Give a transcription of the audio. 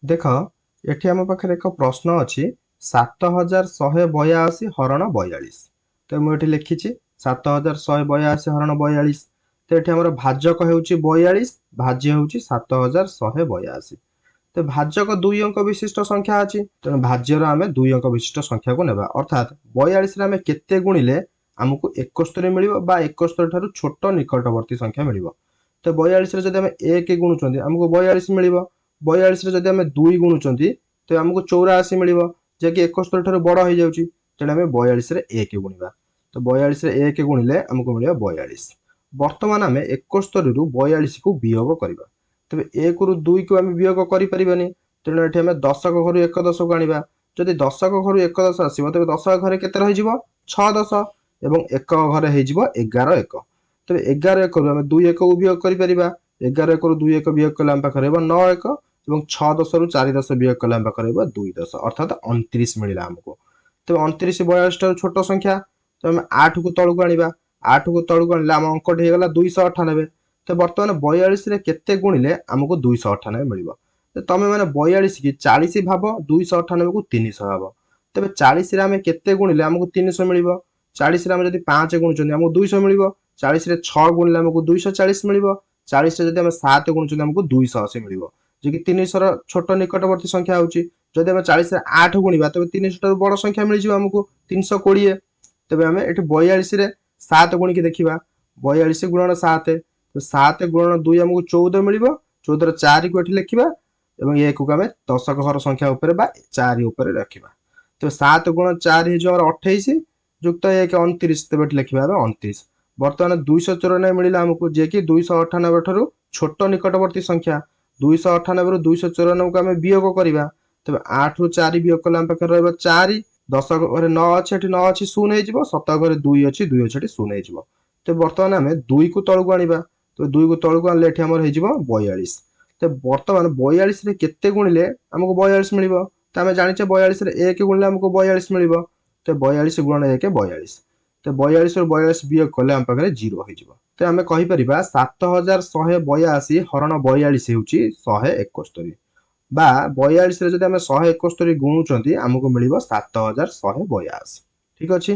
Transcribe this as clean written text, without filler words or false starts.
देख एठी आम पाखे एक प्रश्न अच्छी 7182 हरण 42। तो मुझे लिखी 7182 हरण 42। तो ये आम भाजक हो 42, भाज्य हूँ 7182। तो भाजक दुई अंक विशिष्ट संख्या अच्छी, तेणु भाज्यर आम दुई अंक विशिष्ट संख्या को नेबा अर्थात 42 आम केते गुणिले आमको 71 मिल 71 ठारू छोट निकटवर्ती संख्या मिल। तो 42 जब आम 1 गुणुंट आमको 42 मिल। 42 जब आम 2 गुणुंट तो आमको 84 मिल, जैक 71 ठारू बड़ हो जाऊँगी। तेणु आम 42 1 गुणा। तो 42 1 गुणिले आमको मिल 42। बर्तमान आम 71 रु 42 को वियोग करवा। तेज 1 रु 2 को आम वियोग करें, तेणु ये आम दशक घर 1 10 को आना। जदि दशक घर 1 10 आसो तेज दशक घर के रही 6 10 और 1 घर हो 11 1। तेज 11 1 रु आम 2 1 को वियोग कर 11 1 रु 2 1 वियोग कले आम पाखे 9 1 और 6 10 रु 4 10 वियोग कले आम पाखे 2 10 अर्थात 29 मिला आमको। तेज 29 42 ठारू छोट संख्या, तो आम 8 को तलू आना। 8 को तलू आने आम अंकटी होगा 298। तो बर्तमान 42 केते गुणिले आमको 298 मिल। तुम मैंने 42 की 40 भाव, 298 को 300 भाव। तेज 40 आम केते गुणिले आमको 300 मिल। 40 आम जब 5 गुणुंट आमको 200 मिल। 40 6 गुणिले आमको 240 मिल। 40 जब आम 7 गुणुंट आमको 280 मिल, जी कि 300 छोट निकटवर्ती संख्या होची। जदि आम 40 8 गुणा तेज 300 ठारू बड़ संख्या मिल आमको 320। तेज आम ये 42 7 गुणिकी देखा। 42 गुणन 7, तो 7 गुणन 2 आमको 14 मिल। 14 4 को ये लिखा और 1 को आम दशक घर संख्या उपर 4 उपर रखा। तो 7 गुण 4 हो 28 युक्त 1 29। तेज लिखा 29। बर्तमान 294 मिला आमको, जी कि 298 ठारू छोट निकटवर्ती संख्या। 298 रु 294 को आम वियोग करवा। तेज 8 रु 4 वियोग कले आम पाखे रहा 4। दशक घर 9 अच्छे 9 अच्छी 0 हो। शतक घर 2 अच्छी 2 अच्छी 0 हो। तो बर्तमान आम 2 को तलू आना। तो 2 को तलू आनले आमर हो 42। तो बर्तमान 42 केते गुणिले आमको 42 मिल। तो आम जाने 42 1 गुणिले आमको 42 मिल। तो 42 गुणन 1 42। तो 42 रु 42 वियोग कले आम पाखे 0 हो। तो आम कहीपर 7182 हरण 42 हूँ 171। बा 42 जब आम 171 गुणुंट आमको मिल 7182। ठीक अच्छे।